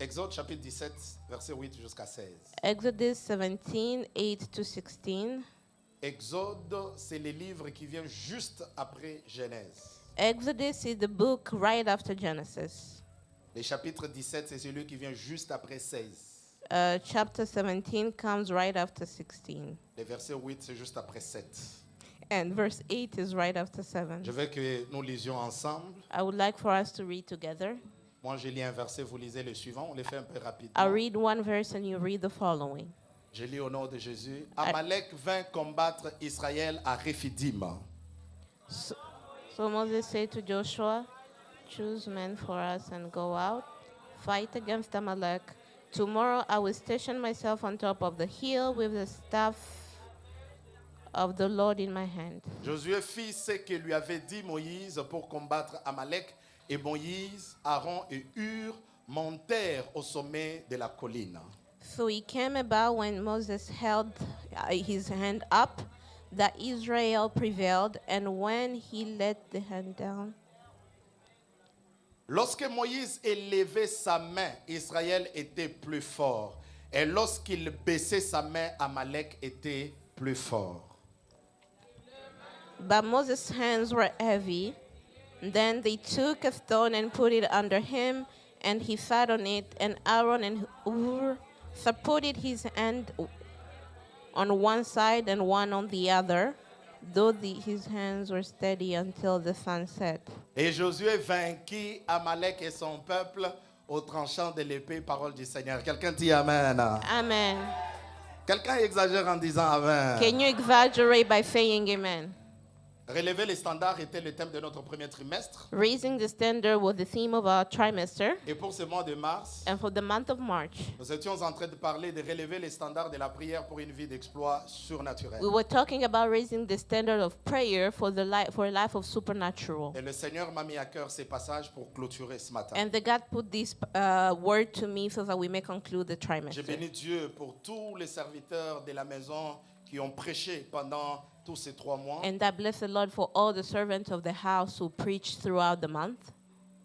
Exode chapitre 17, verset 8 jusqu'à 16. Exodus 17, 8 to 16. Exode, c'est le livre qui vient juste après Genèse. Exodus is the book right after Genesis. Le chapitre 17, c'est celui qui vient juste après 16. Chapter 17 comes right after 16. Le verset 8, c'est juste après 7. And verse 8 is right after 7. Je veux que nous lisions ensemble. I would like for us to read together. Moi, je lis un verset, vous lisez le suivant. On les fait un peu rapidement. I'll read one verse and you read the following. Je lis au nom de Jésus. Amalek vint combattre Israël à Rephidim. So Moses said to Joshua, "Choose men for us and go out, fight against Amalek. Tomorrow I will station myself on top of the hill with the staff of the Lord in my hand." Josué fit ce que lui avait dit Moïse pour combattre Amalek. Et Moïse, Aaron et Hur montèrent au sommet de la colline. So it came about when Moses held his hand up that Israel prevailed, and when he let the hand down. Lorsque Moïse élevait sa main, Israël était plus fort. Et lorsqu'il baissait sa main, Amalek était plus fort. But Moses' hands were heavy. Then they took a stone and put it under him, and he sat on it, and Aaron and Hur supported his hand on one side and one on the other, though his hands were steady until the sun set. Et Josué vainquit Amalek et son peuple au tranchant de l'épée, parole du Seigneur. Quelqu'un dit Amen. Amen. Quelqu'un exagère en disant Amen. Can you exaggerate by saying amen? Relever les standards était le thème de notre premier trimestre. Raising the standard was the theme of our trimester. Et pour ce mois de mars, And for the month of March, nous étions en train de parler de relever les standards de la prière pour une vie d'exploit surnaturel. we were talking about raising the standard of prayer for a life of supernatural. Et le Seigneur m'a mis à cœur ces passages pour clôturer ce matin. And God put this word to me so that we may conclude the J'ai trimester. béni Dieu pour tous les serviteurs de la maison qui ont prêché pendant tous ces 3 mois. And I bless the Lord for all the servants of the house who preached throughout the month.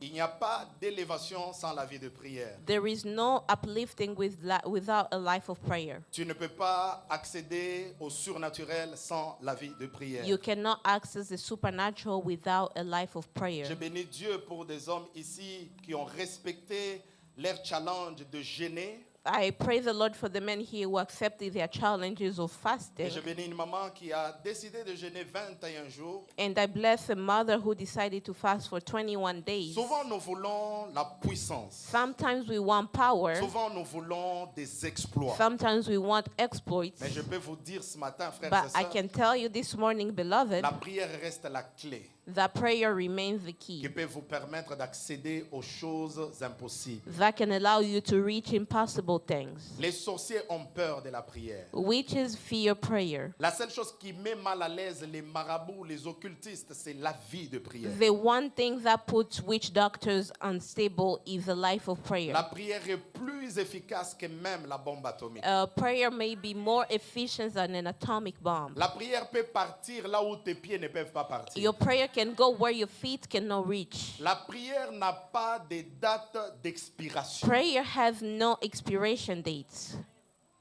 Il n'y a pas d'élévation sans la vie de prière. There is no uplifting without a life of prayer. Tu ne peux pas accéder au surnaturel sans la vie de prière. You cannot access the supernatural without a life of prayer. J'ai béni Dieu pour des hommes ici qui ont respecté leur challenge de jeûner. I praise the Lord for the men here who accepted their challenges of Et fasting. j'ai béni une maman qui a décidé de jeûner 21 jours. And I bless a mother who decided to fast for 21 days. Souvent, nous voulons la puissance. Sometimes we want power. Souvent, nous voulons des exploits. Sometimes we want exploits. Mais je peux vous dire ce matin, frères But et I sœurs, can tell you this morning, beloved, la prière reste la clé that prayer remains the qui key peut vous permettre d'accéder aux choses impossibles. that can allow you to reach impossible things. Les sorciers ont peur de la prière. Witches fear prayer. La seule chose qui met mal à l'aise les marabouts, les occultistes, c'est la vie de prière. The one thing that puts witch doctors unstable is the life of prayer. La prière est plus efficace que même la bombe atomique. Prayer may be more efficient than an atomic bomb. La prière peut partir là où tes pieds ne peuvent pas partir. Your prayer can go where your feet cannot reach. La prière n'a pas de date d'expiration. Prayer has no expiration dates.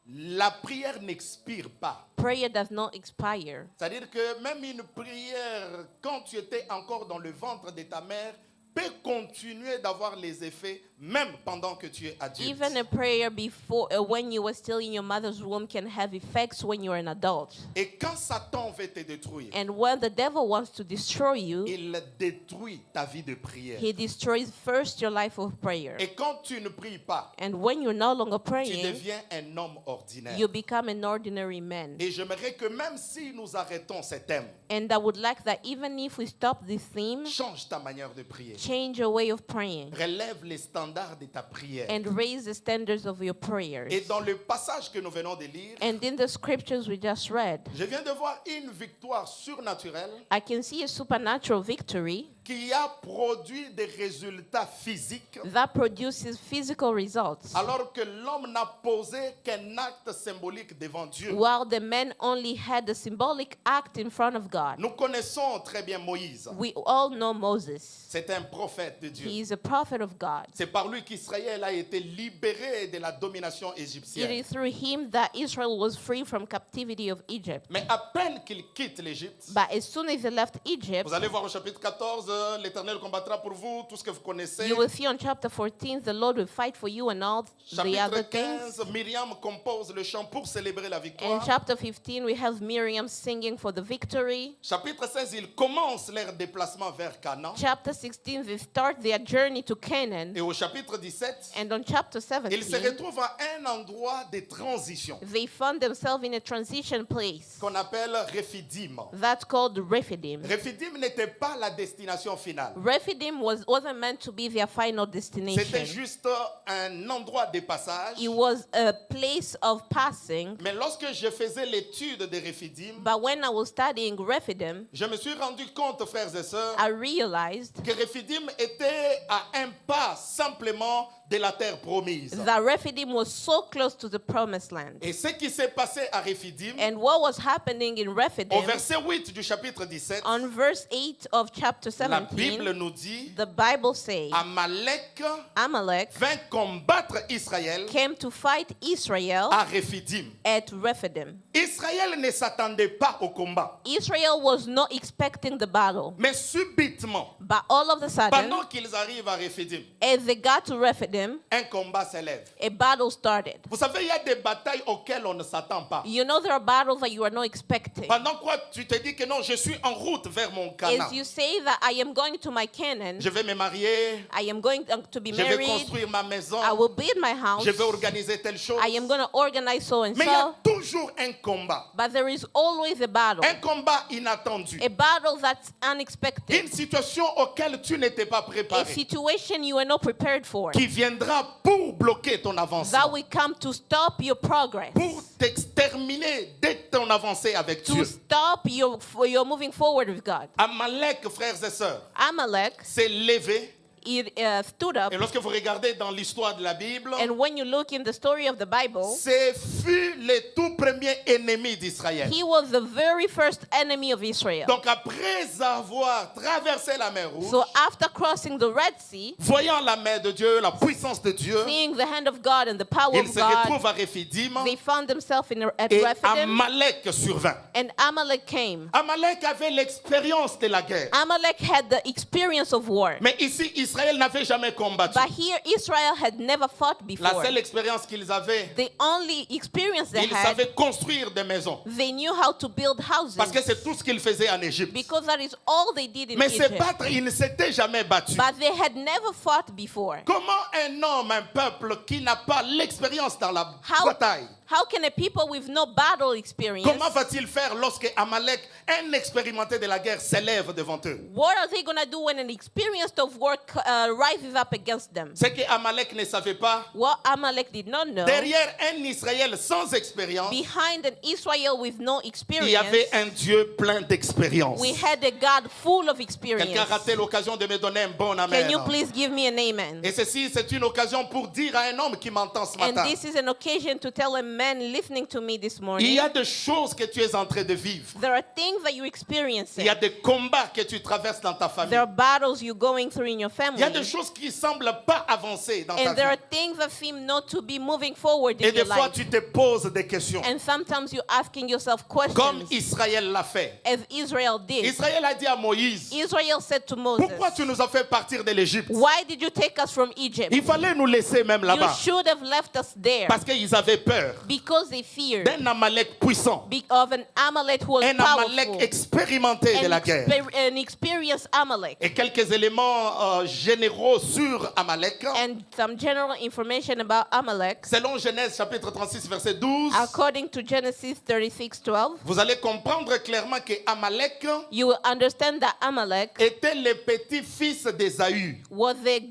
La prière n'expire pas. Prayer does not expire. C'est-à-dire que même une prière, quand tu étais encore dans le ventre de ta mère, peut continuer d'avoir les effets même pendant que tu es adulte. Even a prayer before, when you were still in your mother's womb, can have effects when you're an adult. Et quand Satan veut te détruire, And when the devil wants to destroy you, il détruit ta vie de prière. he destroys first your life of prayer. Et quand tu ne pries pas, And when you're no longer tu praying, deviens un homme ordinaire. you become an ordinary man. Et j'aimerais que même si nous arrêtons ces thèmes, And I would like that even if we stop this theme, change ta manière de prier. change your way of praying Relève les standards de ta prière. and raise the standards of your prayers. Et dans le passage que nous venons de lire, And in the scriptures we just read, je viens de voir une victoire surnaturelle I can see a supernatural victory qui a produit des résultats physiques that produces physical results, alors que l'homme n'a posé qu'un acte symbolique devant Dieu. while the men only had a symbolic act in front of God. Nous connaissons très bien Moïse. We all know Moses. C'est un prophète de Dieu. He is a prophet of God. C'est par lui qu'Israël a été libéré de la domination It égyptienne. is through him that Israel was free from captivity of Egypt. Mais à peine qu'il quitte l'Égypte, But as soon as he left Egypt, vous allez voir au chapitre 14, l'Éternel combattra pour vous tout ce que vous connaissez. you will see on chapter 14, the Lord will fight for you and all the other Chapitre things. 15, Myriam compose le chant pour célébrer la In victoire. chapter 15, we have Miriam singing for the victory. Chapitre 16, ils commencent leur déplacement vers Canaan. Chapter 16, they start their journey to Canaan. Et au chapitre 17, And on chapter ils se 17, retrouvent à un endroit de transition they found themselves in a transition place qu'on appelle Rephidim. that's called Rephidim. Rephidim n'était pas la destination finale. Rephidim wasn't meant to be their final C'était destination. juste un endroit de passage. It was a place of passing. Mais lorsque je faisais l'étude de Rephidim, But when I was studying Rephidim, je me suis rendu compte, frères et sœurs, I realized que Rephidim était à un pas simplement de la terre promise. that Rephidim was so close to the promised land. Et ce qui s'est passé à Rephidim, And what was happening in au Rephidim, verset 8 du chapitre 17, on verse 8 of chapter la Bible 17, nous dit, the Bible says, Amalek Amalek vint combattre Israël came to fight Israel à Rephidim. at Rephidim. Israël ne s'attendait pas au combat. Israel was not expecting the battle, Mais subitement, but all of a sudden, pendant qu'ils arrivent à Rephidim, as they got to Rephidim, un combat s'élève. a battle started. Vous savez, il y a des batailles auxquelles on ne s'attend pas. You know there are battles that you are not expecting. Pendant quoi tu te dis que non, je suis en route vers mon Canaan. As you say that I am going to my Canaan, Je vais me marier, I am going to be je vais married, construire ma maison, I will build my house, je vais organiser telle chose. I am going to organize so and Mais il y a so. toujours un combat. But there is always a battle. Un combat inattendu. A battle that's unexpected. Une situation auquel tu n'étais pas A préparé. situation you are not prepared for. Qui viendra pour bloquer ton That avancement. will come to stop your progress. Pour t'exterminer dès ton avancée avec To Dieu. stop your moving forward with God. Amalek, frères et sœurs, Amalek, s'est levé. it stood up. Et lorsque vous regardez dans l'histoire de la Bible, And when you look in the story of the Bible, ce fut le tout premier ennemi d'Israël. he was the very first enemy of Israel. Donc après avoir traversé la mer Rouge, So after crossing the Red Sea, voyant la main de Dieu, la puissance de Dieu, seeing the hand of God and the power ils of se God, retrouvent à Rephidim they found themselves at et Rephidim, Amalek survint. and Amalek came. Amalek avait l'expérience de la guerre. Amalek had the experience of war. Mais ici, Israël n'avait jamais combattu. But here, Israel had never fought La before. seule expérience qu'ils avaient, The only experience they ils had, savaient construire des maisons. they knew how to build houses. Parce que c'est tout ce qu'ils faisaient en Égypte. Because that is all they did in Mais se Egypt. battre, ils ne s'étaient jamais battus. But they had never fought before. Comment un homme, un peuple qui n'a pas l'expérience dans la How, bataille, how can a people with no battle experience, comment va-t-il faire lorsque Amalek, un expérimenté de la guerre, s'élève devant eux? what are they going to do when an experience of work rises up against them? Ce que Amalek ne savait pas, What Amalek did not know, derrière un Israël sans expérience, behind an Israel with no il y experience, avait un Dieu plein d'expérience. we had a God full of Quelqu'un experience. a raté l'occasion de me donner un bon amen. Can you please give me an amen? Et ceci, c'est une occasion pour dire à un homme qui m'entend ce And matin, this is an occasion to tell a man listening to me this il morning, y a des choses que tu es en train de vivre. there are things that you experience. Il y a des combats que tu traverses dans ta famille. There are battles you're going through in your Il y a des family. choses qui semblent pas avancer dans ta And there are vie. things that seem not to be moving forward Et in des your fois, life. tu te poses des questions. And sometimes you're asking yourself Comme questions, Israël l'a fait. as Israel did. Israël a dit à Moïse, Israel said to Moses, pourquoi tu nous as fait partir de l'Égypte? why did you take us from Egypt? Il fallait nous laisser même You là-bas. should have left us there. Parce qu'ils avaient peur Because they feared d'un Amalek puissant. of an Amalek who was Un Amalek powerful. expérimenté de la guerre. An experienced Amalek. Et quelques éléments généraux sur Amalek. And some general information about Amalek. Selon Genèse chapitre 36 verset 12, According to Genesis 36:12, vous allez comprendre clairement que Amalek you will understand that Amalek était le petit-fils d'Ésaü. was the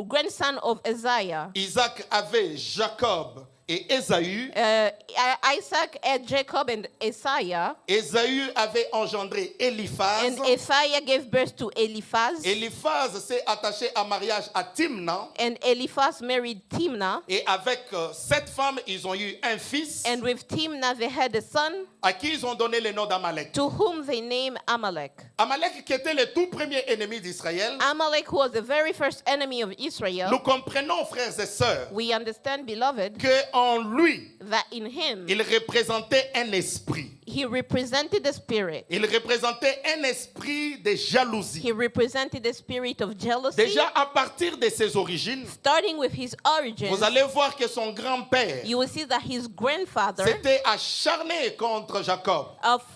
grandson of Isaiah. Isaac avait Jacob et Ésaü. Isaac had Jacob and Isaiah, Ésaü avait engendré Eliphaz. and Isaiah gave birth to Eliphaz, Eliphaz s'est attaché à mariage à Timna. and Eliphaz married Timnah, Et avec cette femme, ils ont eu un fils and with Timnah they had a son, à qui ils ont donné le nom d'Amalek. to whom they named Amalek. Amalek qui était le tout premier ennemi d'Israël. Amalek, who was the very first enemy of Israel. Nous comprenons, frères et sœurs, We understand, beloved, qu'en lui, that in him il représentait un esprit. he represented the spirit. Il représentait un esprit de jalousie. He represented the spirit of jealousy. Déjà, à partir de ses origines, Starting with his origins, vous allez voir que son grand-père you will see that his grandfather s'était acharné contre Jacob.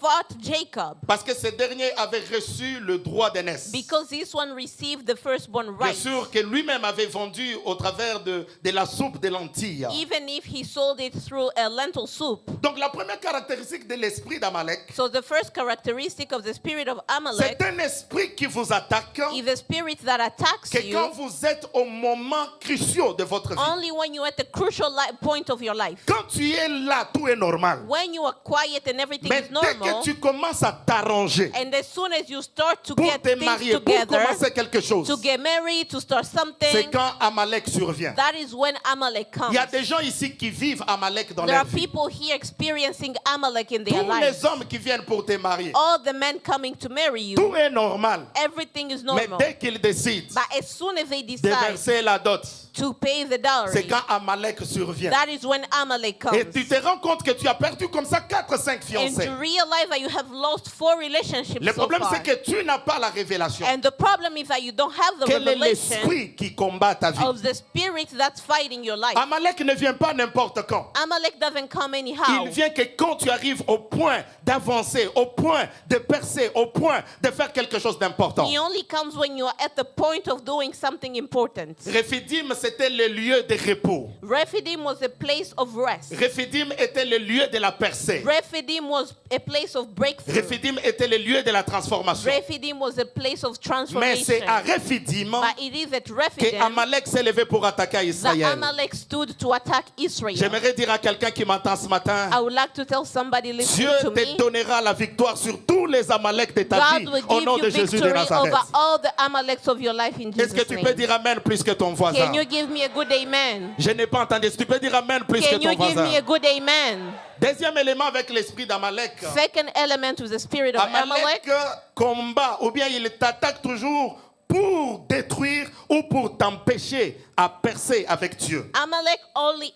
fought Jacob Parce que ce dernier avait reçu le droit d'aînesse. because this one received the firstborn Bien right, sûr que lui-même avait vendu au travers de la soupe de lentilles. even if he sold it through a lentil soup. Donc la première caractéristique de l'esprit d'Amalek, So the first characteristic of the spirit of Amalek c'est un esprit qui vous attaque is a spirit that attacks que quand you vous êtes au moment crucial de votre vie. only when you're at the crucial point of your life. Quand tu es là, tout est normal. When you are quiet and everything Mais is dès que normal, tu commences à t'arranger and as soon as you start to pour get te things marier, pour together, commencer quelque chose, to get married, to start c'est something, quand Amalek survient. that is when Amalek Il comes. y a des gens ici qui vivent Amalek dans There leur are vie. people here experiencing Amalek in their Tous lives. les hommes qui viennent pour te marier, All the men coming to marry you, tout est normal. everything is Mais normal. dès qu'ils décident But as soon as they de decide verser la dot, to pay the c'est dowry, quand Amalek survient. that is when Amalek Et comes. tu te rends compte que tu as perdu comme ça 4-5 And fiancés. to realize that you have lost 4 relationships Le so problème, far. c'est que tu n'as pas la révélation. And the problem is that you don't have the Quel est revelation l'esprit qui combat ta vie? of the spirit that's fighting your life. Amalek ne vient pas n'importe quand. Amalek doesn't come anyhow. Il vient que quand tu arrives au point d'avancer, au point de percer, au point de faire quelque chose d'important. He only comes when you are at the point of doing something important. Rephidim, c'était le lieu de repos. Rephidim was a place of rest. Rephidim était le lieu de la percée. Rephidim was a place of breakthrough. Rephidim était le lieu de la transformation. Rephidim was a place of Mais c'est transformation. à Rephidim But it is at que Rephidim Amalek s'est levé pour attaquer that Israël. Amalek stood to attack Israel. J'aimerais dire à quelqu'un qui m'entend ce matin, I would like to tell somebody listening Dieu to te me, donnera la victoire sur tous les Amaleks de ta vie God will au give nom de you Jésus de victory Nazareth. over all the Amaleks of your life in Est-ce que Jesus' tu peux name. dire Amen plus que ton voisin? Can you give me a good amen? Je n'ai pas entendu. Est-ce que tu peux dire Amen plus que Can you ton give me voisin? a good amen? Deuxième élément avec l'esprit d'Amalek. Second element with the spirit of Amalek. Amalek combat ou bien il t'attaque toujours pour détruire ou pour t'empêcher à percer avec Dieu. Amalek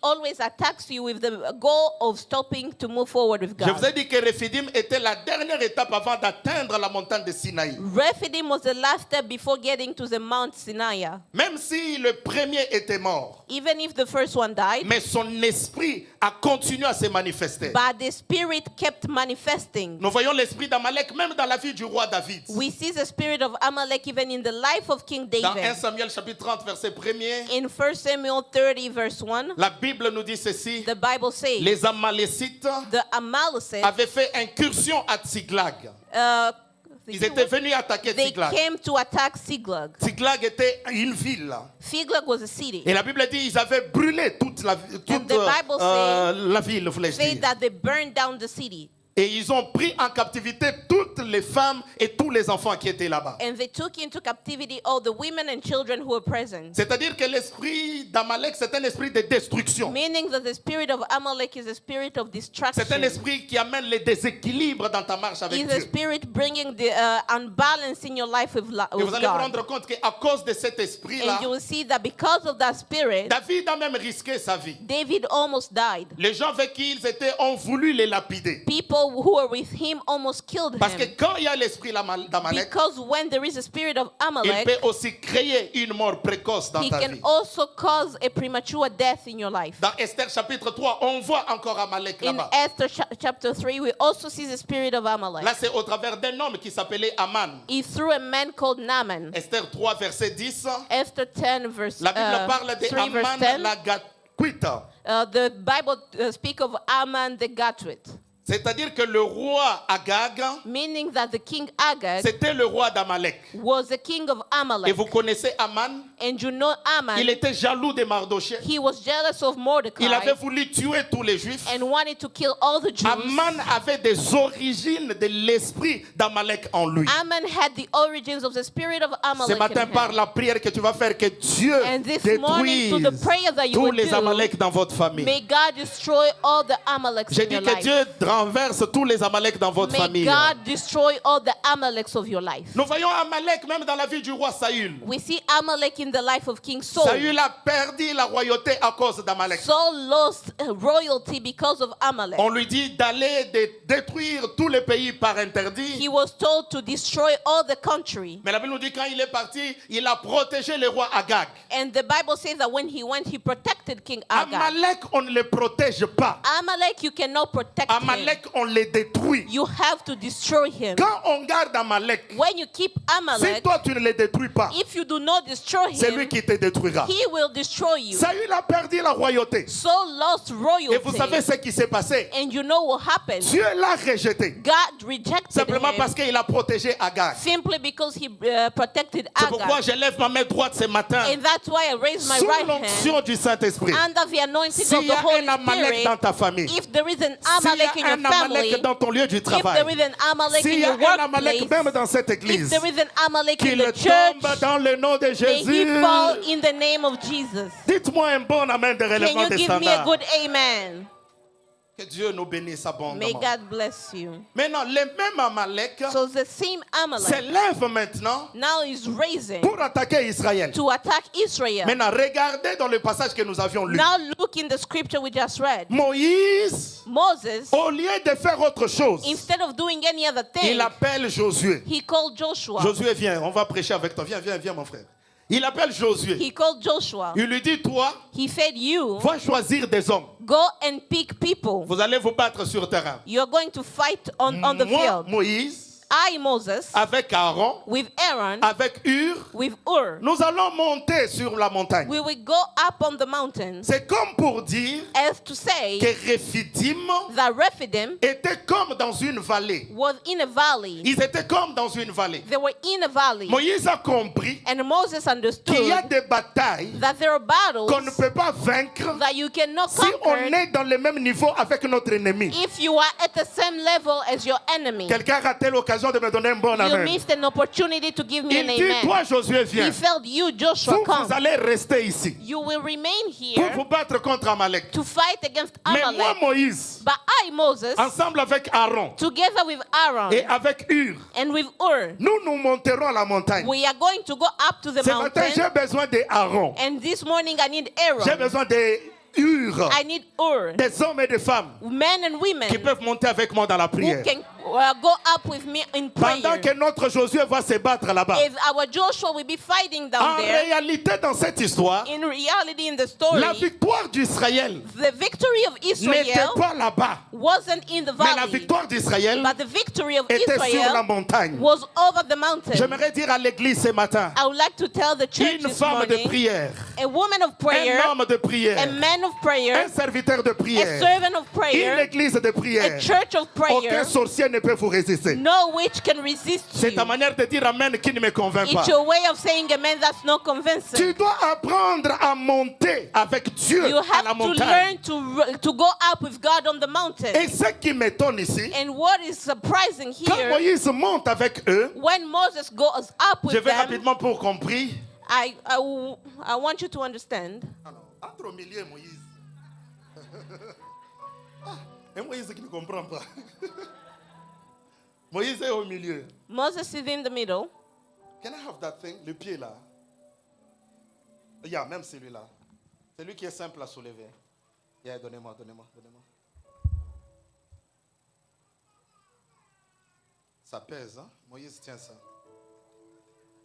always attacks you with the goal of stopping to move forward with Je vous ai God. dit que Rephidim était la dernière étape avant d'atteindre la montagne de Sinaï. Rephidim was the last step before getting to the Mount Sinai. Même si le premier était mort, Even if the first one died, mais son esprit a continué à se manifester. but the spirit kept manifesting. Nous voyons l'esprit d'Amalek même dans la vie du roi David. We see the spirit of Amalek even in the life of King Dans 1 David. Samuel chapitre 30 verset 1er, In 1 Samuel 30 verse 1, la Bible nous dit ceci. the Bible says Les Amalécites the Amalekites avaient fait incursion à Tsiglag. Ils étaient venus attaquer they Tsiglag. came to attack Siglag. Tsiglag était une ville. Siglag was a city. Et la Bible dit ils avaient brûlé toute la ville, voulais-je Say dire. that they burned down the city. Et ils ont pris en captivité toutes les femmes et tous les enfants qui étaient là-bas. And they took into captivity all the women and children who were present. C'est-à-dire que l'esprit d'Amalek, c'est un esprit de destruction. Meaning that the spirit of Amalek is a spirit of destruction. C'est un esprit qui amène les déséquilibres dans ta marche avec It's a Dieu. spirit bringing the unbalance in your life with Et vous allez vous God. rendre compte qu'à cause de cet esprit-là, And you will see that because of that spirit, David a même risqué sa vie. David almost died. Les gens avec qui ils étaient ont voulu les lapider. People who were with him almost killed Parce que him. quand il y a l'esprit d'Amalek, Because when there is a spirit of il Amalek, peut aussi créer une mort précoce dans he ta can vie. also cause a premature death in your life. Dans Esther chapitre 3, on voit encore Amalek In là-bas. Esther chapter 3, we also see the spirit of Amalek. Là, c'est au travers d'un homme qui s'appelait Aman. He threw a man called Naaman. Esther 3, verset 10. Esther 10, verse La Bible parle de 3, verse Aman 10. la Gatkuite. The Bible speak of Aman the Gatwit. C'est-à-dire que le roi Agag, meaning that the king Agag c'était le roi d'Amalek. was the king of Et Amalek. vous connaissez Aman? And you know Aman, Il était jaloux de Mardochée. he was jealous of Mordecai Il avait voulu tuer tous les Juifs. and wanted to kill all the Jews. Aman avait des origines de l'esprit d'Amalek en lui. Aman had the origins of the spirit of Ce Amalek matin, in par him. la prière que tu vas faire, que Dieu And this morning, détruise through the prayer that you tous will les do, Amalek dans votre famille. may God destroy all the Amaleks J'ai in dit your que life. Dieu renverse tous les Amalek dans votre May famille. God destroy all the Amaleks of your life. Nous voyons Amalek même dans la vie du roi Saül. We see Amalek in the life of King Saul. Saül a perdu la royauté à cause d'Amalek. Saul lost royalty because of Amalek. On lui dit d'aller détruire tous les pays par interdit. He was told to destroy all the country. Mais la Bible nous dit quand il est parti, il a protégé le roi Agag. And the Bible says that when he went, he protected King Agag. Amalek, on ne le protège pas. Amalek, you cannot protect him. Amalek, on le détruit. You have to destroy him. Quand on garde Amalek, When you keep si Amalek, toi tu ne le détruis pas, if you do not destroy c'est lui him, qui te détruira. he will destroy you. Saül a perdu la royauté. Saul lost Et vous savez royalty. ce qui s'est passé? And you know what happened? Dieu l'a rejeté. God rejected Simplement parce him qu'il a protégé Agag. simply because he protected C'est pourquoi Agag. je lève ma main droite ce matin. And that's why I raised my Sous right hand l'onction du Saint-Esprit. under the anointing S'il of y the a Holy un Amalek dans Spirit. ta famille, If there is an s'il y Amalek in a your un Amalek family, dans ton lieu du if travail, there is an Amalek in s'il y a your un Amalek workplace, même dans cette if église, there is an Amalek in qu'il the church, tombe dans le nom de may he Jésus. fall in the name of Jesus. Dites-moi un bon amen de Can relèvement you des give me a standards. good amen? Que Dieu nous bénisse May abondamment. God bless you. Maintenant, le même Amalek So the same Amalek s'élève maintenant now is raising pour attaquer Israël. to attack Israel. Maintenant, regardez dans le passage que nous avions lu. Now look in the scripture we just read. Moïse, Moses, au lieu de faire autre chose, instead of doing any other thing, il appelle Josué. he called Joshua. Josué, viens, on va prêcher avec toi. Viens, viens, viens, mon frère. Il appelle Josué. He called Joshua. Il lui dit, toi, He said, you va choisir des hommes. go and pick people. Vous allez vous battre sur terrain. You're going to fight on the Moi, field. Moïse, I, Moses, avec Aaron, with Aaron, avec Hur, with Ur, nous allons monter sur la montagne. we will go up on the mountains C'est comme pour dire as to say que Rephidim that Rephidim était comme dans une vallée. was in a valley. Ils étaient comme dans une vallée. They were in a valley. Moïse a compris And Moses understood qu'il y a des batailles that there are battles qu'on ne peut pas vaincre that you cannot si on conquer est dans le même niveau avec notre ennemi. if you are at the same level as your enemy. Quelqu'un a raté l'occasion de me donner un bon You amen. missed an opportunity to give me Il an dit, amen. toi Josué, viens. He felt you, Joshua, Vous, come. vous allez rester ici You will remain pour here vous battre contre Amalek. to fight against Mais moi, Amalek. Moïse, But I, Moses, ensemble avec Aaron together with Aaron et avec Hur, and with Ur, nous monterons à la montagne. we are going to go up to the Ce matin, mountain. j'ai besoin d'Aaron. And this morning I need J'ai Aaron. besoin de Hur, I need Ur. des hommes et des femmes Men and women qui peuvent monter avec moi dans la who prière. can go up with me in Pendant prayer. que notre Josué va se battre là-bas. If our Joshua will be fighting En down there, réalité, dans cette histoire, in reality in the la story, victoire d'Israël the victory of n'était Israel pas là-bas. wasn't in the Mais la valley, victoire d'Israël but the victory of était sur la Israel montagne. was over the mountain. J'aimerais dire à l'église ce matin, I would like to tell the church une this femme de morning, prière, a woman of prayer, un homme de a prière, man of prayer, un serviteur de a prière, servant of une prayer, église de a prière. church of prayer. Aucun sorcier ne peut vous résister. No witch can resist C'est ta you. manière de dire amen qui ne me convainc pas. It's your way of saying amen that's not convincing. Tu dois apprendre à monter avec Dieu You à have la to montagne. learn to go up with God on the mountain. Et ce qui m'étonne ici, And what is surprising quand here, Moïse monte avec eux, when Moses goes up je with vais them, rapidement pour compris. I want you to understand. Alors, entre au milieu, Moïse. Et Moïse qui ne comprend pas. Moïse est au milieu. Moses is in the middle. Can I have that thing? Le pied là. Yeah, même celui-là. Celui qui est simple à soulever. Yeah, donnez-moi, donnez-moi, donnez-moi. Ça pèse, hein? Moïse tient ça.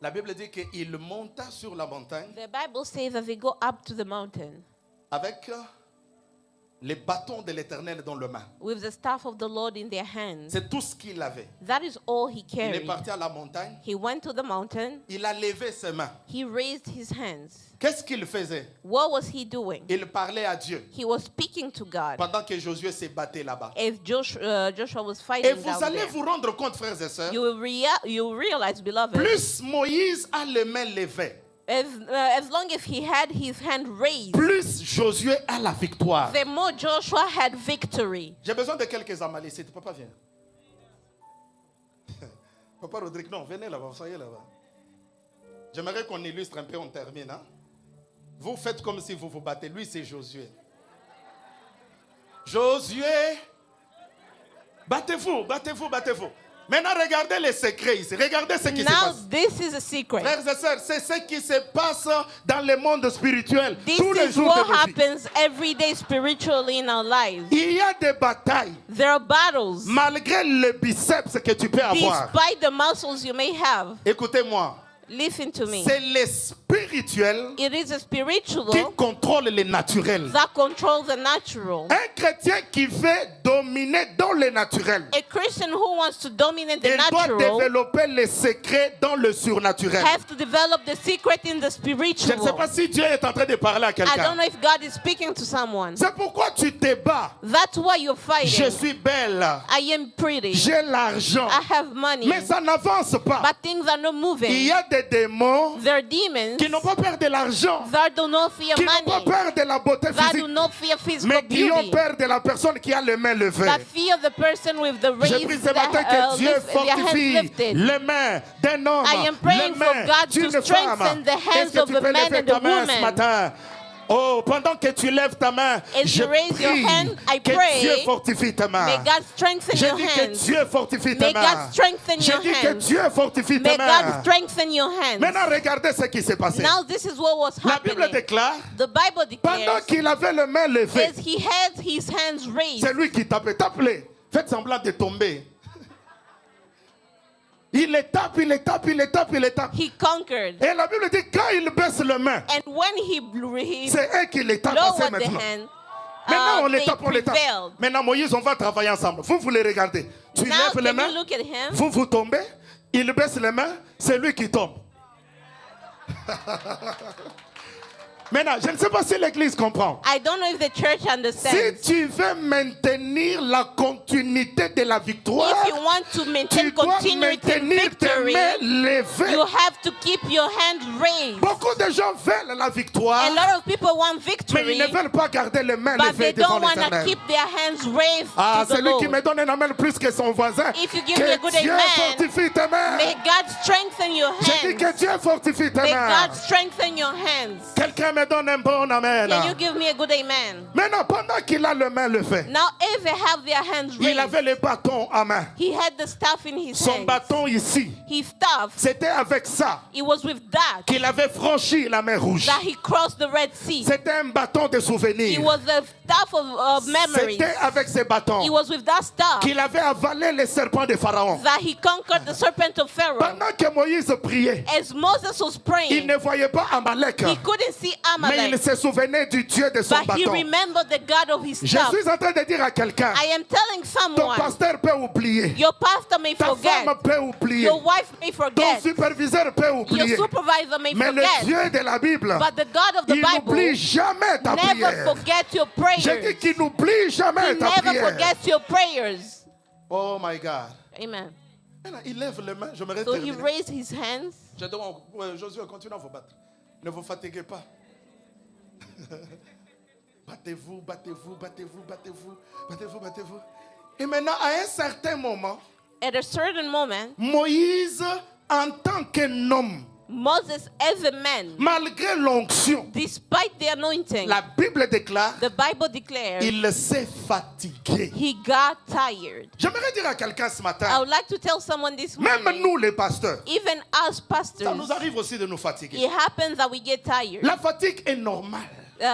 La Bible dit qu'il monta sur la montagne The Bible says that they go up to the mountain avec les bâtons de l'Éternel dans les mains. with the staff of the Lord in their hands. C'est tout ce qu'il avait. That is all he Il est carried. parti à la montagne. He went to the mountain. Il a levé ses mains. He raised his hands. Qu'est-ce qu'il faisait? What was he doing? Il parlait à Dieu He was speaking to God pendant que Josué se battait là-bas. as Joshua was Et fighting vous down allez there. vous rendre compte, frères et sœurs, You will realize, beloved, plus Moïse a les mains levées, as long as he had his hand raised, plus Josué a la victoire. the more Joshua had victory. J'ai besoin de quelques Amalécites. Papa, viens. Papa Rodrigue, non, venez là-bas, soyez là-bas. J'aimerais qu'on illustre un peu, on termine. Hein? Vous faites comme si vous vous battez. Lui, c'est Josué. Josué, battez-vous, battez-vous, battez-vous. Maintenant, regardez les secrets ici. Regardez ce qui se Now passe. this is a secret. Frères et sœurs, c'est ce qui se passe dans le monde spirituel. This Tous les is jours what de nos vies. happens every day spiritually in our lives. Il y a des batailles, There are battles malgré le biceps que tu peux avoir. despite the muscles you may have. Écoutez-moi. Listen to me. C'est le spirituel It is a spiritual qui contrôle le naturel. that controls the natural. Un chrétien qui veut dominer dans le naturel, A Christian who wants to dominate the il doit natural développer les secrets dans le surnaturel. has to develop the secret in the Je ne sais spiritual. pas si Dieu est en train de parler à I don't quelqu'un. know if God is speaking to someone. C'est pourquoi tu te bats. That's why you're Je fighting. suis belle, I am pretty. j'ai l'argent, I have money. mais ça n'avance pas. But things are not Il moving. y a des démons There are demons qui n'ont pas peur de l'argent, that do not fear qui n'ont pas money, peur de la beauté that do physique, not fear physical mais qui ont beauty, peur de la personne qui a les mains levées. that fear the person with the Je prie raised ce matin que Dieu their hands fortifie lifted. les mains d'un homme, I am praying les for mains God to d'une femme. strengthen the hands Est-ce que of tu a peux man lever and ta a main ce woman? matin? Oh, pendant que tu lèves ta main, As je you raise your prie hand, I que pray, Dieu fortifie ta main. May God strengthen Je your dis que hands. Dieu fortifie ta May main. God strengthen Je your dis que hands. Dieu fortifie ta May main. God strengthen your hands. Maintenant, regardez ce qui s'est passé. Now this is what was La Bible happening. déclare, The Bible pendant declares, qu'il avait les mains levées, as he had his hands raised, c'est lui qui tapait. Tape-les. Faites semblant de tomber. Il les tape, il les tape, il les tape, il les tape. he conquered. Et la Bible dit quand il baisse les mains, And when he c'est eux qui les tapent assez lowered the maintenant. hand, Maintenant, on les they tape, on les tape. prevailed. Maintenant, Moïse, on va travailler ensemble. Vous les regardez. Tu Now lèves les can mains, you look at him? vous tombez, il baisse les mains, c'est lui qui tombe. Maintenant, je ne sais pas si l'église comprend. I don't know if the church Si understands. tu veux maintenir la continuité de la victoire, If you want to tu maintain dois continuity in maintenir tes victory, mains levées. you have to keep your hand raised. Beaucoup de gens veulent la victoire, A lot of people want mais victory, ils ne veulent pas garder les mains but levées they devant don't want to l'Éternel. keep their hands raised Ah, to the celui qui Lord. me donne un amen plus que son voisin. If you give me a good Que Dieu amen, fortifie tes mains. May God strengthen your Je dis que hands. Dieu fortifie tes May mains. God strengthen your hands. Quelqu'un me donne un bon amen. Can you give me a good amen? Maintenant, pendant qu'il a les mains levées, Now, if they have their hands il raised, avait le bâton à main. he had the staff in his Son hands. bâton ici, His staff, c'était avec ça it was with that qu'il avait franchi la mer rouge. that he crossed the Red Sea. C'était un bâton de It souvenir. was the staff of memories. C'était avec ce It bâton was with that staff qu'il avait avalé les serpents de Pharaon. that he conquered the serpent of Pharaoh. Pendant que Moïse priait, As Moses was il praying, ne voyait pas Amalek, he couldn't see mais il Amalek, se souvenait du Dieu de son but he bâton. remembered the God of his Je staff. suis en train de dire à quelqu'un, I am telling ton someone, pasteur peut oublier, your pastor may ta forget, femme peut oublier, your wife may ton forget, superviseur peut your oublier, supervisor may mais le forget, Dieu de la Bible, but the God of the il n'oublie Bible jamais ta never prière. forget your Je prayers. dis qu'il n'oublie jamais He ta never prière. forgets your prayers. Oh my God. Amen. Maintenant, il lève les mains, j'aimerais So he terminer. raised his hands. Je demande, Josué, continuez à vous battre. Ne vous fatiguez pas. Battez-vous, battez-vous, battez-vous, battez-vous, battez-vous, battez-vous. Et maintenant, à un certain moment, At a certain moment, Moïse, en tant qu'un homme, Moses, as a man, malgré l'onction, despite the anointing, la Bible déclare, the Bible declares il s'est fatigué. he got tired. J'aimerais dire à quelqu'un ce I matin, would like to tell someone this même morning, nous les pasteurs, even us ça pastors, nous arrive aussi de nous fatiguer. it happens that we get tired. La fatigue est normale.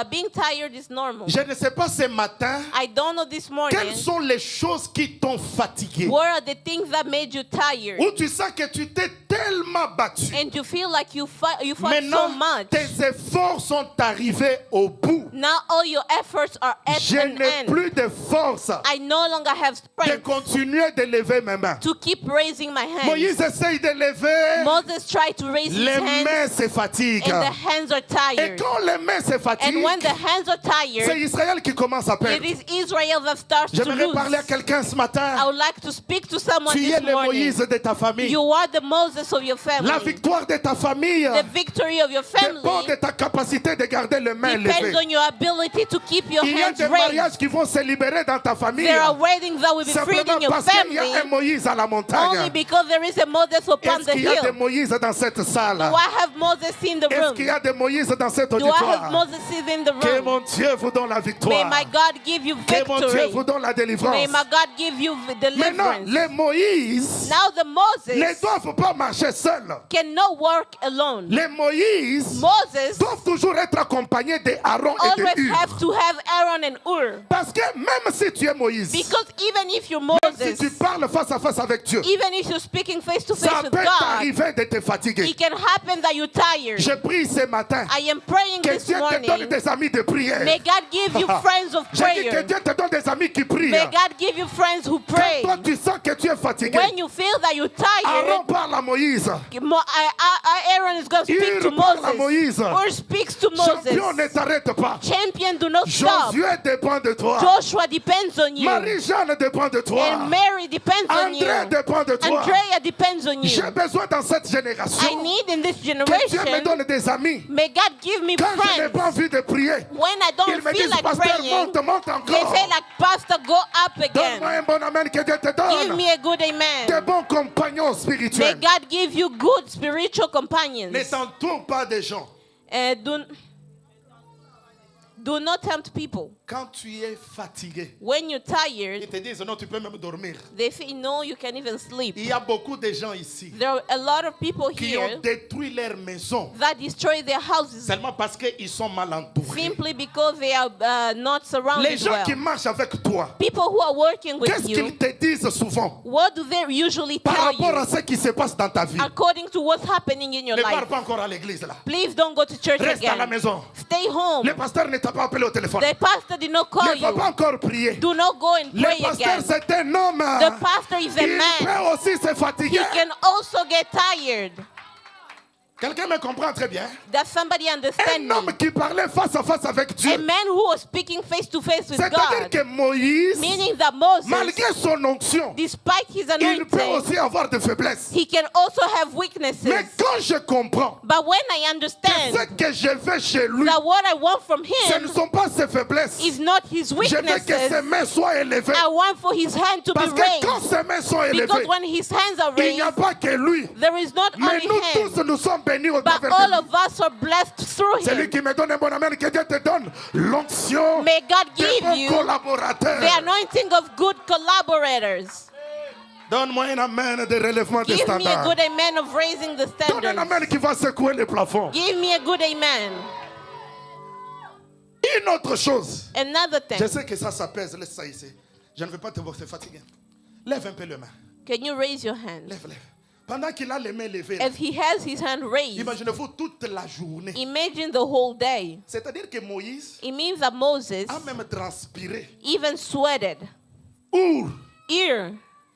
Being tired is normal. Je ne sais pas ce matin, I don't know this morning. quelles sont les choses qui t'ont fatigué? What are the things that made you tired? Où tu sens que tu t'es tellement battu. And you feel like you fought so Maintenant, much. tes efforts sont arrivés au bout. Now all your efforts are at Je an n'ai end. plus de force I no longer have de strength continuer de lever mes mains. to keep raising my hands. Moïse essaye de lever, Moses tried to raise his les hands mains se fatiguent. and the hands are Et tired. quand les mains se And when fatiguent, the hands are c'est tired, Israël qui commence à it perdre. is Israel that starts to J'aimerais parler à lose. quelqu'un ce I matin. would like to speak to someone Tu es this le morning. Moïse de ta famille. You are the Moses of your La family. victoire de ta famille The victory of your dépend family de ta capacité de garder les mains depends levées. on your ability to keep your Il y a hands des raised. mariages qui vont se libérer dans ta famille. There are weddings that will be freed Simplement in your parce qu'il y a un family Moïse à la only montagne. because there is a Moses upon Est-ce the qu'il y a des hill. Moïse dans cette salle? Do I have Moses in the Est-ce qu'il y room? a des Moïse dans cet Do I have auditoire? Moses in the Que room? mon Dieu vous donne la May victoire. my God give you Que mon Dieu victory. vous donne la May délivrance. my God give you Maintenant, deliverance. les Moïse Now the ne Moses doivent pas marcher seuls. cannot work alone. Les Moïse Moses doivent toujours être accompagnés de Aaron et de always Hur. have to have Aaron and Ur. Parce que même si tu es Moïse, Because even if you're même si Moses, tu parles face à face avec Dieu, even if you're speaking face to face ça with peut God, t'arriver de te fatiguer. it can happen that you're tired. Je prie ce matin I am praying que this Dieu te donne morning. des amis de prière. May God give you friends of J'ai dit que prayer. Dieu te donne des amis qui prient. May God give you friends who Quand pray. toi tu sens que tu es fatigué, When you feel that you're Aaron tired, parle à Moïse. Aaron is going to speak Hur to parle à Moses. Moïse. Or speaks to Champion, ne Moses. t'arrête pas. Champion, do not stop. Josué dépend de toi. Joshua depends on you. Marie-Jeanne dépend de toi. And Mary depends on you. André dépend de toi. Andrea depends on you. J'ai besoin dans cette I génération need in this que Dieu me generation, donne des amis. may God give me Quand je n'ai friends. pas envie de prier, When I ils don't me feel disent, like pasteur, praying, monte they encore. say like, Pastor, go up Donne-moi again. un bon amen que Dieu te Give donne. me a good Des amen. bons compagnons May spirituels. God give you good spiritual companions. Ne t'entoure pas des gens. Do not tempt people. Quand tu es fatigué, When you're ils tired, te disent non, tu peux même dormir. they say, no, you can even sleep. Il y a beaucoup de gens ici There are a lot of people qui ont here détruit leur maison that destroy their houses seulement parce qu'ils sont mal entourés. simply because they are not Les surrounded gens well. qui marchent avec toi, People who are working with qu'est-ce you, qu'ils te disent souvent what do they usually par tell rapport à you ce qui se passe dans ta vie? according to what's happening in your Ne pars life? pas encore à l'église là. Please don't go to church Reste à la again. maison. Stay home. Le pasteur ne t'a pas appelé au téléphone. The pastor did not call Ne va pas you. encore prier. Do not go and pray Le pasteur again. c'est un homme. The pastor is a Il man. peut aussi se He fatiguer. can also get tired. Quelqu'un me comprend très bien. Does somebody understand Un me? homme qui parlait face à face avec A Dieu. man who was speaking face to face with C'est-à-dire God, que Moïse, meaning that Moses, malgré son onction, despite his il peut anointing, aussi avoir des faiblesses. he can also have Mais weaknesses. quand je comprends But when I que understand ce que je veux chez lui, that what I want from ce ne him sont pas ses faiblesses. is not his Je veux que ses weaknesses, mains soient élevées. I want for his hand to be Parce que quand raised. ses mains sont élevées, Because when his hands are il n'y a raised, pas que lui. there is not Mais only nous him, tous, nous sommes bénis au but travers all de of lui. us are blessed through Celui him. qui me donne un bon amen, que Dieu te donne l'onction May God des give bons you collaborateurs. the anointing of good collaborators. Donne-moi un amen de relèvement des Give me a standards. good amen of raising the Donne un standards. amen qui va secouer les plafonds. Give me a good amen. Une autre chose. Another Je thing. sais que ça pèse. Laisse ça ici. Je ne veux pas te voir, c'est fatigué. Lève un peu les mains. Can you raise your hand? Lève. Pendant qu'il a les mains levées, là, If he has his hand raised, imaginez-vous toute la journée. imagine the whole day. C'est-à-dire que Moïse It means that Moses a même transpiré. even sweated. Our Ear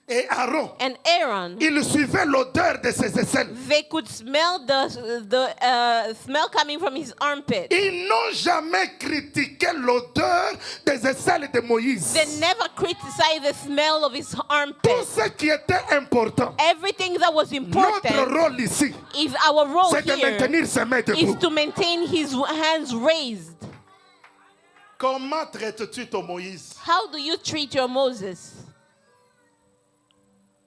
et Aaron, and Aaron, ils suivaient l'odeur de ses aisselles. they could smell the smell coming from his armpit. Ils n'ont jamais critiqué l'odeur des aisselles de Moïse. They never criticized the smell of his Tout armpit. ce qui était important, Everything that was notre important rôle ici, is our role c'est de here maintenir ses mains is debout. to maintain his hands raised. Comment traites-tu ton Moïse? How do you treat your Moses?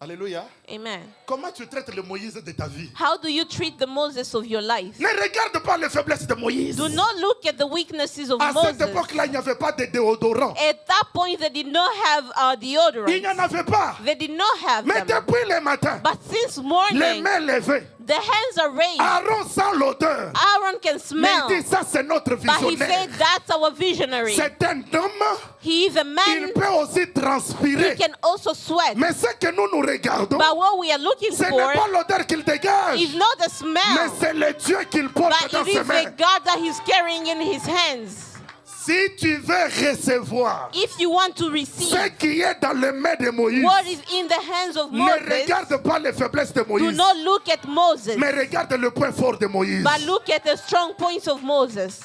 Alléluia. Amen. Comment tu traites le Moïse de ta vie? How do you treat the Moses of your life? Ne regarde pas les faiblesses de Moïse. Do not look at the weaknesses of À cette Moses. époque-là, il n'y avait pas de déodorant. At that point, they did not have Il n'y en deodorant. avait pas. They did not have Mais them. depuis le matin, But since les morning, mains levées, The hands are raised. Aaron sent l'odeur. Aaron can Mais smell. il dit ça c'est notre But he visionnaire. said that's our visionary. C'est un homme, He is a il man. peut aussi He transpirer. can also sweat. Mais ce que nous regardons, But what we are looking ce n'est for pas l'odeur qu'il dégage, is not the mais smell, c'est le Dieu qu'il porte but dans it ses is mains. the God that he's carrying in his hands. Si tu veux recevoir If you want to receive ce qui est dans les mains de Moïse, what is in the hands of ne Moses, regarde pas les faiblesses de do Moïse, not look at Moses, mais regarde le point fort de Moïse. but look at the strong points of Moses.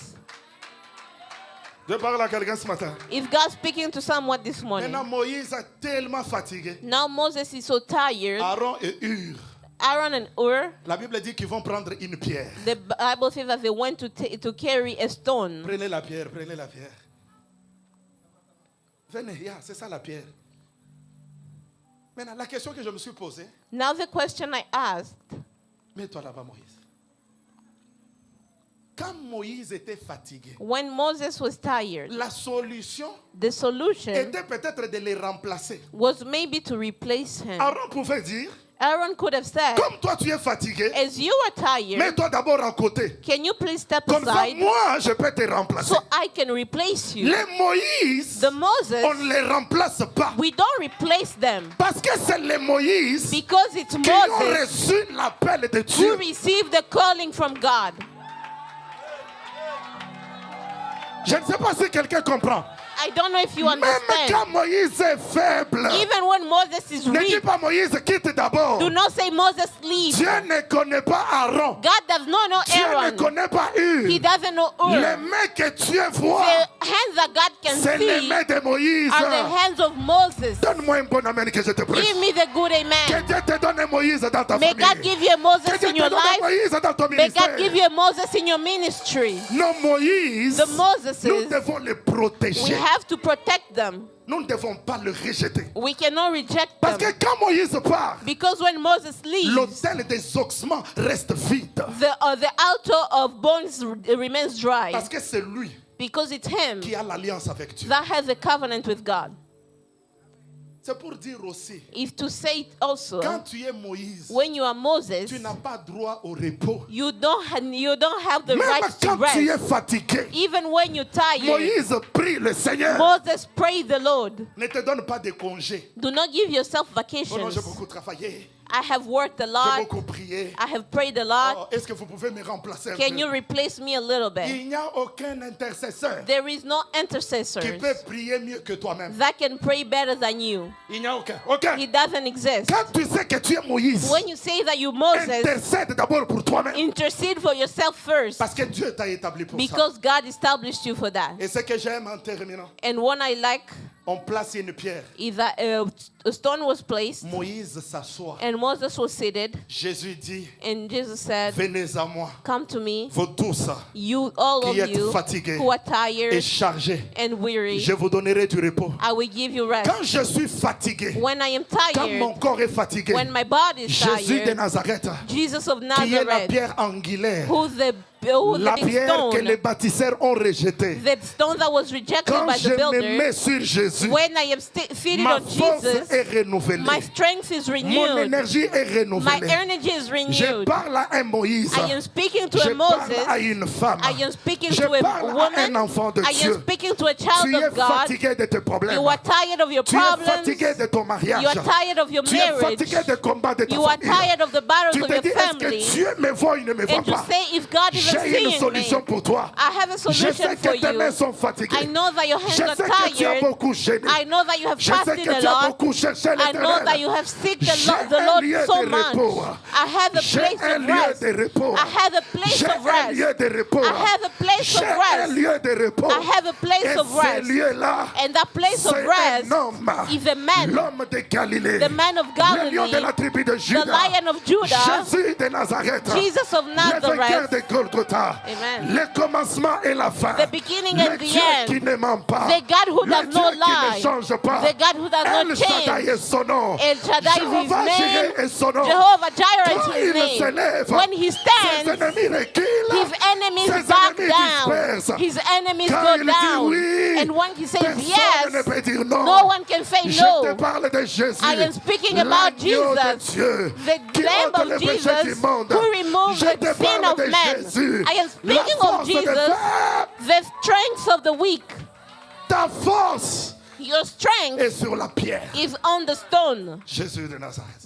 Je parle à quelqu'un ce matin. Is God speaking to someone this morning? Maintenant, Moïse est tellement fatigué. Now Moses is so tired. Aaron et Hur, Aaron and Ur, la Bible dit qu'ils vont prendre une pierre. the Bible says that they went to carry a stone. Prenez la pierre, prenez la pierre. Venez, c'est ça la pierre. Maintenant, la question que je me suis posée, Now the question I asked, mets-toi là-bas, Moïse. Quand Moïse était fatigué, when Moses was tired, la solution the solution était peut-être de les remplacer. was maybe to replace him. Aaron pouvait dire, Aaron could have said, comme toi tu es fatigué, as you are tired, mets-toi d'abord à côté. can you please step Comme ça, aside moi, je peux te remplacer. so I can replace you? Les Moïse, The Moses, on ne les remplace pas. we don't replace them Parce que c'est les Moïse because it's qui ont Moses reçu l'appel de who Dieu. received the calling from God. Je ne sais pas si quelqu'un comprend. I don't know if you Même quand understand. Moïse est faible, Even when Moses is ne dis weak, pas Moïse quitte d'abord. do not say Moses leave. Dieu ne connaît pas Aaron. God does not know Dieu ne Aaron. connaît pas Hur. He doesn't know Les Ur. mains que Dieu voit, The hands that God can c'est les see mains de Moïse. are the hands of Moses. Donne-moi un bon amen que je te prie. Give me the good Que amen. Dieu te donne un Moïse dans ta May famille. God give you a Que Moses Dieu in te your donne un life. Moïse dans ton May God give ministère. you a Moses in your ministry. Nos Moïse, The Moseses, nous devons les we protéger. have to protect them. Nous ne devons pas le rejeter. We cannot reject Parce que them. quand Moïse part, Because when Moses leaves, l'autel des ossements reste vide. the altar of bones remains dry. Parce que c'est lui Because it's him qui a l'alliance avec Dieu. that has a covenant with God. C'est pour dire aussi, If to say it also, quand tu es Moïse, when you are Moses, tu n'as pas droit au repos. you don't have the Même right to quand tu es rest. fatigué, Even when you're tired, Moïse prie le Seigneur. Moses praise the Lord. Ne te donne pas de congé. Do not give yourself Oh non, vacations. j'ai beaucoup travaillé. I have worked a J'ai lot. beaucoup prié. I have prayed a lot. Oh, est-ce que vous pouvez me remplacer un Can peu? you replace me a little bit? Il n'y a aucun intercesseur There is no qui intercessor peut prier mieux que toi-même. that can pray better than you. Il n'y a aucun. Aucun. He doesn't exist. Quand tu sais que tu es Moïse, When you say that you Moses, intercède d'abord pour toi-même. intercede for yourself first Parce que Dieu t'a établi pour ça. because God established you for that. Et ce que j'aime en terminant, And one I like on place une pierre. is that a stone was placed Moïse s'assoit. and Moses was seated, Jésus dit, and Jesus said, venez à moi, come to me, vous tous you all of qui êtes you fatigués who are et tired chargés, and weary, je vous donnerai du repos. I will give you rest. Quand je suis fatigué, When I am quand mon tired, corps est fatigué, when my body is Jésus de tired, Nazareth, Jesus of qui est la Nazareth, pierre angulaire, who's the la big pierre que les stone, bâtisseurs ont rejetée. the stone that was rejected Quand by je the me builder, mets sur Jésus, when I am feeding ma on force Jesus, est renouvelée. my strength is Mon renewed. énergie est My renouvelée. energy is Je renewed. parle à un Moïse. I am speaking to Je a parle Moses. à une femme. I am speaking Je to a parle à un woman. enfant de I Dieu. am speaking to a Tu child es of God. fatigué de tes problèmes. You are tired of your Tu es problems. fatigué de ton mariage. You are tired of your Tu es marriage. fatigué des combats de ta You are famille. tired of the battles Tu of te your dis, est-ce family. que Dieu me voit ou il ne me voit And to pas? say, if God isn't J'ai une seeing solution me, pour toi. I have a Je solution sais for que tes mains you. sont fatiguées. I know that your Je hands are sais que tu as tired. beaucoup gêné. I know that you have Je sais fasted que a tu as lot. beaucoup cherché I know that you l'Éternel. have seeked J'ai the un Lord lieu so de much. repos. I have a J'ai place un of lieu rest. de repos. I have a place J'ai of un rest. lieu de repos. I have a place J'ai of un rest. lieu de repos. I have a place Et of ce rest. lieu-là, And that place of c'est rest un homme, is a man, l'homme de Galilée, the man of le lion de Galilee, la tribu de the Juda, Lion of Judah, Jésus de Nazareth, Jesus of le vainqueur Nazareth, de Golgotha, Amen. le commencement et la fin, The beginning le and the Dieu end, qui ne ment pas, the God who le does Dieu not qui ne lie, change pas, the God who does El not Shaddai change. est son nom, El Shaddai is his Jehovah name. Jireh est son nom. Jehovah Jireh Quand is his il name. s'élève, When he ses stands, ennemis reculent. his enemies ses back ennemis down. dispersent. His enemies Quand go il dit down. oui, And when he says personne yes, ne peut dire non. no one can say Je no. te parle de Jésus, I am speaking about l'agneau de Jesus, Dieu, the qui Lamb ôte of les péchés du Jesus monde. who removes Je the te sin parle of de man. Jésus, I am la speaking of force des Jesus, faibles. the strength of the weak. Ta force Your strength est sur la pierre. is on the stone. Jésus de Nazareth.